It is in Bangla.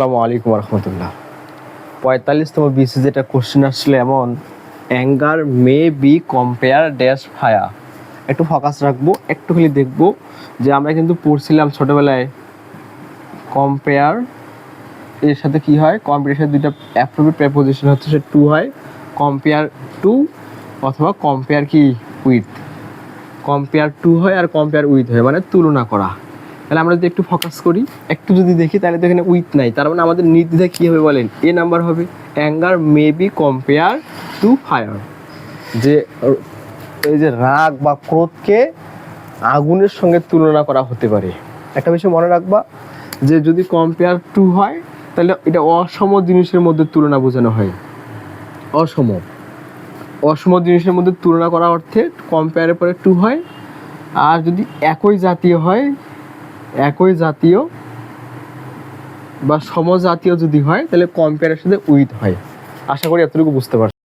আসসালামু আলাইকুম রহমতুল্লাহ। 45তম বিসি যেটা কোশ্চেন আসলে এমন, anger may be compare dash fire. একটু ফোকাস রাখবো, একটু খালি দেখবো যে আমরা কিন্তু পড়ছিলাম ছোটোবেলায় কম্পেয়ার এর সাথে কি হয়, কম্পেয়ারের সাথে দুইটা অ্যাপ্রোপ্রিয়েট প্রেপোজিশন হচ্ছে সে টু হয়, কম্পেয়ার টু অথবা কম্পেয়ার কি উইথ। কম্পেয়ার টু হয় আর কম্পেয়ার উইথ হয়, মানে তুলনা করা। তাহলে আমরা যদি একটু ফোকাস করি, একটু যদি দেখি, তাহলে তো এখানে উইথ নাই, তার মানে আমাদের নির্দ্বিধায় কী হবে বলেন, এ নাম্বার হবে। Anger may be compare to fire, যে এই যে রাগ বা ক্রোধকে আগুনের সঙ্গে তুলনা করা হতে পারে। একটা বিষয় মনে রাখবা, যে যদি কম্পেয়ার টু হয় তাহলে এটা অসম জিনিসের মধ্যে তুলনা বোঝানো হয়। অসম জিনিসের মধ্যে তুলনা করা অর্থে কম্পেয়ারের পরে টু হয়। আর যদি একই জাতীয় হয়, একই জাতীয় বা সমজাতীয় যদি হয়, তাহলে কম্পেয়ারের সাথে উইথ হয়। আশা করি এতটুকু বুঝতে পারছি।